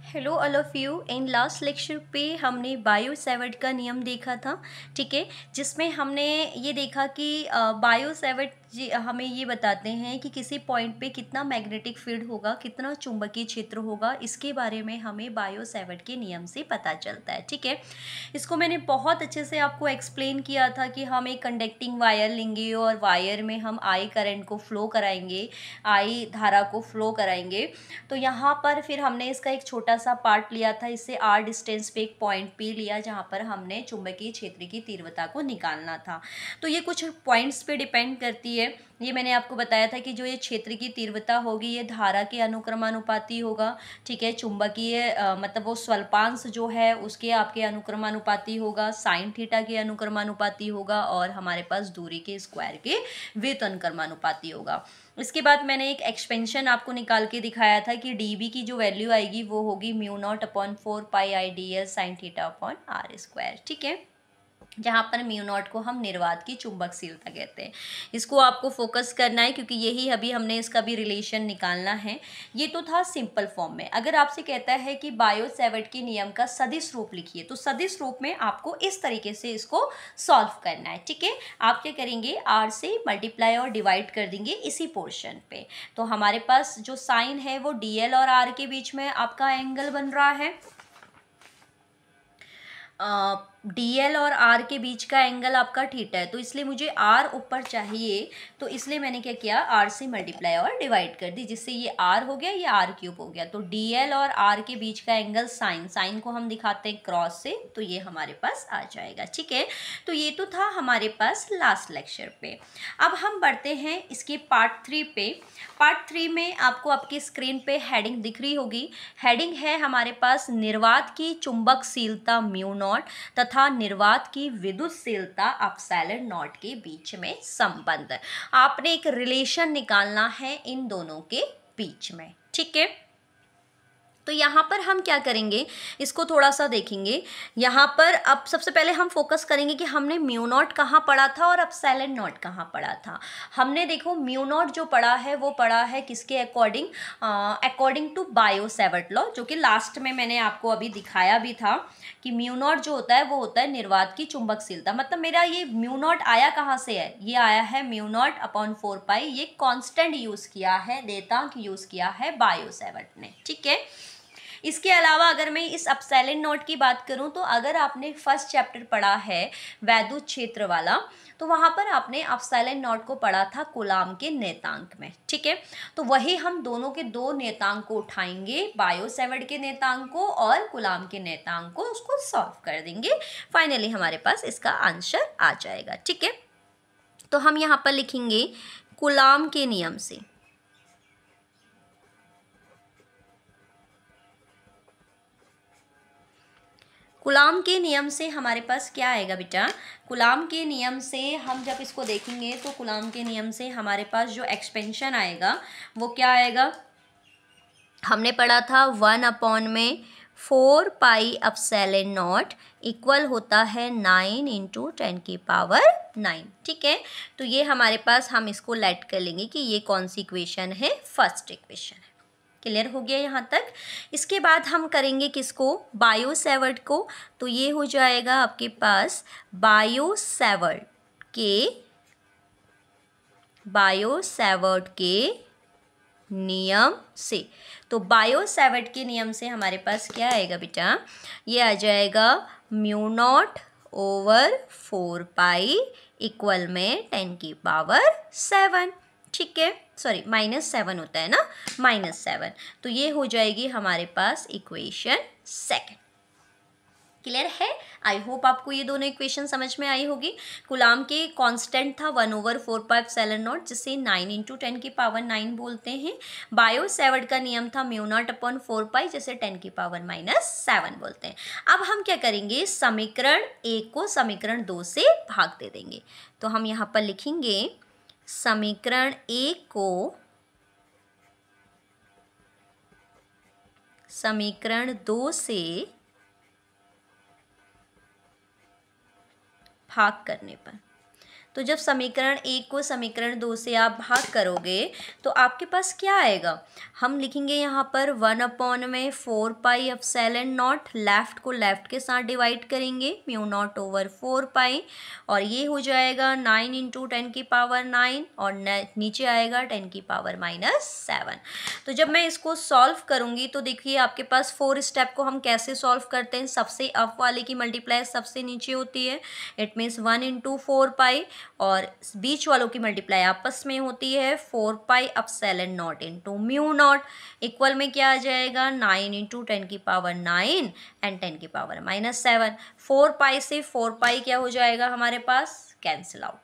Hello all of you. In last lecture पे हमने bio Savart का नियम देखा था, ठीक है, जिसमें हमने ये देखा कि बायो सेवर्ट हमें ये बताते हैं कि किसी पॉइंट पे कितना मैग्नेटिक फील्ड होगा, कितना चुंबकीय क्षेत्र होगा, इसके बारे में हमें बायो सेवर्ट के नियम से पता चलता है, ठीक है। इसको मैंने बहुत अच्छे से आपको एक्सप्लेन किया था कि हम एक कंडक्टिंग वायर लेंगे और वायर में हम आई करंट को फ्लो कराएंगे, आई धारा को फ्लो कराएंगे। तो यहाँ पर फिर हमने इसका एक छोटा सा पार्ट लिया था, इससे आर डिस्टेंस पे एक पॉइंट पी लिया जहाँ पर हमने चुंबकीय क्षेत्र की तीव्रता को निकालना था। तो ये कुछ पॉइंट्स पे डिपेंड करती है। ये मैंने आपको बताया था कि जो ये क्षेत्र की तीव्रता होगी ये धारा के अनुक्रमानुपाती होगा, ठीक है। चुंबकीय मतलब वो स्वल्पांश जो है उसके आपके अनुक्रमानुपाती होगा, साइन थीटा के अनुक्रमानुपाती होगा, और हमारे पास दूरी के स्क्वायर के व्युत्क्रमानुपाती होगा। इसके बाद मैंने एक एक्सपेंशन आपको निकाल के दिखाया था कि dB की जो वैल्यू आएगी वो होगी μ0/4πI/dS sin θ/r², ठीक है, जहाँ पर μ0 को हम निर्वात की चुंबकशीलता कहते हैं। इसको आपको फोकस करना है क्योंकि यही अभी हमने इसका भी रिलेशन निकालना है। ये तो था सिंपल फॉर्म में। अगर आपसे कहता है कि बायो सेवर्ट के नियम का सदिश रूप लिखिए, तो सदिश रूप में आपको इस तरीके से इसको सॉल्व करना है, ठीक है। आप क्या करेंगे, r से मल्टीप्लाई और डिवाइड कर देंगे इसी पोर्शन पे। तो हमारे पास जो साइन है वो dl और r के बीच में आपका एंगल बन रहा है। DL और R के बीच का एंगल आपका थीटा है, तो इसलिए मुझे R ऊपर चाहिए, तो इसलिए मैंने क्या किया, R से मल्टीप्लाई और डिवाइड कर दी, जिससे ये R हो गया, ये R³ हो गया। तो DL और R के बीच का एंगल साइन को हम दिखाते हैं क्रॉस से, तो ये हमारे पास आ जाएगा, ठीक है। तो ये तो था हमारे पास लास्ट लेक्चर पे। अब हम बढ़ते हैं इसके पार्ट 3 पे। पार्ट 3 में आपको आपकी स्क्रीन पे हेडिंग दिख रही होगी। हेडिंग है हमारे पास निर्वात की चुंबकशीलता μ0 तथा निर्वात की विद्युतशीलता ε0 के बीच में संबंध। आपने एक रिलेशन निकालना है इन दोनों के बीच में, ठीक है। तो यहाँ पर हम क्या करेंगे, इसको थोड़ा सा देखेंगे। यहाँ पर अब सबसे पहले हम फोकस करेंगे कि हमने μ0 कहाँ पढ़ा था और ε0 कहाँ पढ़ा था। हमने देखो μ0 जो पढ़ा है वो पढ़ा है किसके according, according to Biot Savart law, जो कि लास्ट में मैंने आपको अभी दिखाया भी था कि μ0 जो होता है वो होता है निर्वात की चुंबकशीलता। मतलब मेरा ये μ0 आया कहाँ से है, ये आया है μ0/4π, ये कॉन्स्टेंट यूज़ किया है, नेतांक यूज़ किया है बायो सेवर्ट ने, ठीक है। इसके अलावा अगर मैं इस ε0 की बात करूं, तो अगर आपने फर्स्ट चैप्टर पढ़ा है वैद्युत क्षेत्र वाला, तो वहां पर आपने ε0 को पढ़ा था कूलाम के नेतांक में, ठीक है। तो वही हम दोनों के दो नेतांक को उठाएंगे, बायो सेवर्ट के नेतांक को और कूलाम के नेतांक को, उसको सॉल्व कर देंगे। फाइनली हमारे पास इसका आंसर आ जाएगा, ठीक है। तो हम यहाँ पर लिखेंगे कूलाम के नियम से, कूलाम के नियम से हमारे पास क्या आएगा बेटा, कूलाम के नियम से हम जब इसको देखेंगे तो कूलाम के नियम से हमारे पास जो एक्सपेंशन आएगा वो क्या आएगा, हमने पढ़ा था 1/4πε0 इक्वल होता है 9 × 10⁹, ठीक है। तो ये हमारे पास, हम इसको लेट कर लेंगे कि ये कौन सी इक्वेशन है, फर्स्ट इक्वेशन है। क्लियर हो गया यहाँ तक। इसके बाद हम करेंगे किसको, बायो सेवर्ट को। तो ये हो जाएगा आपके पास बायो सेवर्ट के नियम से। तो बायो सेवर्ट के नियम से हमारे पास क्या आएगा बेटा, ये आ जाएगा μ0/4π इक्वल में 10⁻⁷, ठीक है। सॉरी -7 होता है ना, -7। तो ये हो जाएगी हमारे पास इक्वेशन सेकंड। क्लियर है। आई होप आपको ये दोनों इक्वेशन समझ में आई होगी। कूलाम के कांस्टेंट था 1/4πε0, जिसे 9 × 10⁻⁹ बोलते हैं। बायो सेवर्ट का नियम था μ0/4π, जिसे 10⁻⁷ बोलते हैं। अब हम क्या करेंगे, समीकरण 1 को समीकरण 2 से भाग दे देंगे। तो हम यहाँ पर लिखेंगे समीकरण 1 को समीकरण 2 से भाग करने पर, तो जब समीकरण 1 को समीकरण 2 से आप भाग करोगे तो आपके पास क्या आएगा, हम लिखेंगे यहाँ पर 1/4πε0, लेफ्ट को लेफ्ट के साथ डिवाइड करेंगे, μ0/4π, और ये हो जाएगा 9 × 10⁻⁹ और नीचे आएगा 10⁻⁻7। तो जब मैं इसको सॉल्व करूँगी तो देखिए आपके पास 4 स्टेप को हम कैसे सॉल्व करते हैं, सबसे अप वाले की मल्टीप्लाई सबसे नीचे होती है, इट मीन्स 1 × 4π, और बीच वालों की मल्टीप्लाई आपस में होती है 4πε0 × μ0, इक्वल में क्या आ जाएगा 9 × 10⁻⁹ एंड 10⁻⁻7। 4π से 4π क्या हो जाएगा हमारे पास, कैंसिल आउट।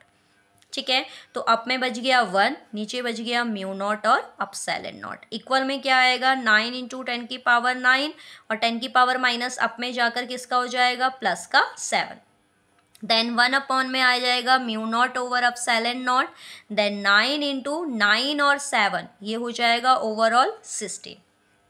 ठीक है, तो अप में बच गया 1, नीचे बच गया μ0 और ε0, इक्वल में क्या आएगा 9 × 10⁻⁹, और 10⁻⁻ अप में जाकर किसका हो जाएगा, प्लस का 7। देन 1 में आ जाएगा μ0/ε0, देन 9 × 9 और 7, ये हो जाएगा ओवरऑल 16।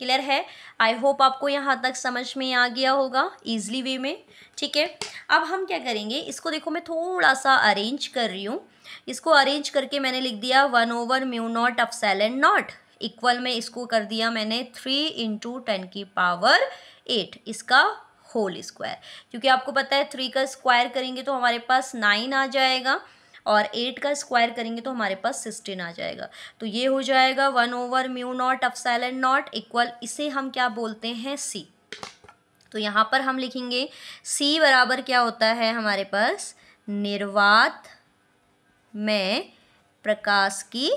क्लियर है, आई होप आपको यहाँ तक समझ में आ गया होगा ईजिली वे में। ठीक है, अब हम क्या करेंगे, इसको देखो मैं थोड़ा सा अरेंज कर रही हूँ, इसको अरेंज करके मैंने लिख दिया 1/μ0ε0, इक्वल में इसको कर दिया मैंने 3 × 10⁸, इसका होल स्क्वायर, क्योंकि आपको पता है 3 का स्क्वायर करेंगे तो हमारे पास 9 आ जाएगा, और 8 का स्क्वायर करेंगे तो हमारे पास 16 आ जाएगा। तो ये हो जाएगा 1/μ0ε0 इक्वल, इसे हम क्या बोलते हैं, C। तो यहाँ पर हम लिखेंगे C बराबर क्या होता है हमारे पास, निर्वात में प्रकाश की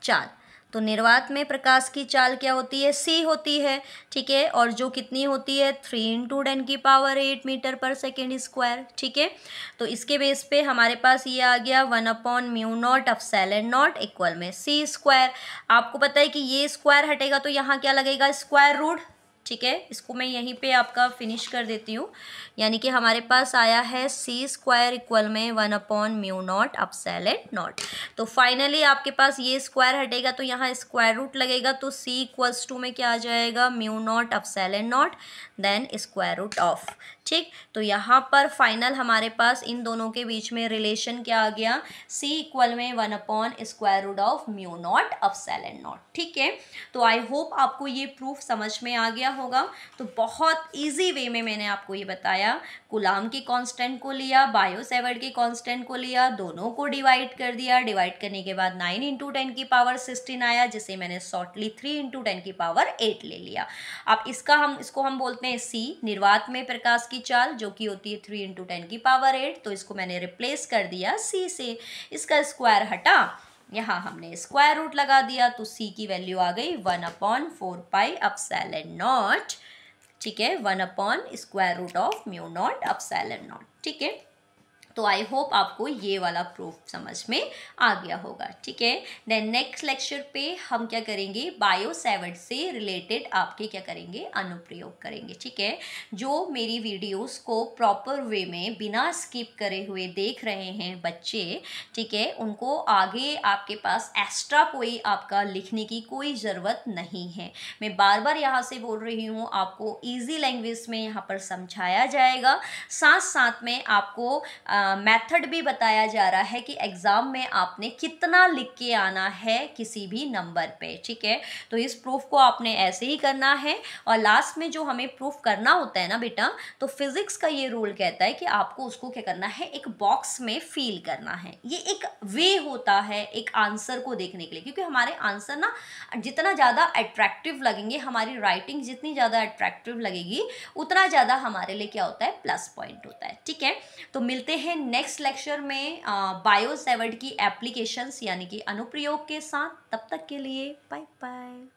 चाल। तो निर्वात में प्रकाश की चाल क्या होती है, C होती है। ठीक है, और जो कितनी होती है 3 × 10⁸ मीटर/सेकेंड²। ठीक है, तो इसके बेस पे हमारे पास ये आ गया 1/μ0ε0 इक्वल में C²। आपको पता है कि ये स्क्वायर हटेगा तो यहाँ क्या लगेगा, स्क्वायर रूट। ठीक है, इसको मैं यहीं पे आपका फिनिश कर देती हूँ, यानी कि हमारे पास आया है C² इक्वल में 1/μ0ε0। तो फाइनली आपके पास ये स्क्वायर हटेगा तो यहाँ स्क्वायर रूट लगेगा, तो C = में क्या आ जाएगा, μ0ε0 देन स्क्वायर रूट ऑफ। ठीक, तो यहाँ पर फाइनल हमारे पास इन दोनों के बीच में रिलेशन क्या आ गया, C इक्वल में 1/√μ0ε0। ठीक है, तो आई होप आपको ये प्रूफ समझ में आ गया होगा। तो बहुत इजी वे में मैंने आपको ये बताया, कूलाम के कांस्टेंट को लिया, बायो-सेवर्ट के कांस्टेंट को लिया, दोनों को डिवाइड कर दिया, डिवाइड करने के बाद 9 × 10⁻16 आया, जिसे मैंने शॉर्टली 3 × 10⁸ ले लिया। अब इसको हम बोलते हैं C, निर्वात में प्रकाश की चाल, जो कि होती है 3 × 10⁸। तो इसको मैंने रिप्लेस कर दिया C से, इसका स्क्वायर हटा, यहाँ हमने स्क्वायर रूट लगा दिया, तो C की वैल्यू आ गई 1/4πε0। ठीक है, 1/√μ0ε0। ठीक है, तो आई होप आपको ये वाला प्रूफ समझ में आ गया होगा। ठीक है, देन नेक्स्ट लेक्चर पे हम क्या करेंगे, बायो-सेवर्ट से रिलेटेड आपके क्या करेंगे, अनुप्रयोग करेंगे। ठीक है, जो मेरी वीडियोस को प्रॉपर वे में बिना स्किप करे हुए देख रहे हैं बच्चे, ठीक है, उनको आगे आपके पास एक्स्ट्रा कोई आपका लिखने की कोई ज़रूरत नहीं है। मैं बार बार यहाँ से बोल रही हूँ, आपको ईजी लैंग्वेज में यहाँ पर समझाया जाएगा, साथ साथ में आपको मेथड भी बताया जा रहा है कि एग्ज़ाम में आपने कितना लिख के आना है किसी भी नंबर पे। ठीक है, तो इस प्रूफ को आपने ऐसे ही करना है, और लास्ट में जो हमें प्रूफ करना होता है ना बेटा, तो फिजिक्स का ये रूल कहता है कि आपको उसको क्या करना है, एक बॉक्स में फिल करना है। ये एक वे होता है एक आंसर को देखने के लिए, क्योंकि हमारे आंसर ना जितना ज़्यादा अट्रैक्टिव लगेंगे, हमारी राइटिंग जितनी ज़्यादा अट्रैक्टिव लगेगी, उतना ज़्यादा हमारे लिए क्या होता है, प्लस पॉइंट होता है। ठीक है, तो मिलते हैं नेक्स्ट लेक्चर में बायो-सेवर्ट की एप्लीकेशंस यानी कि अनुप्रयोग के साथ। तब तक के लिए बाय बाय।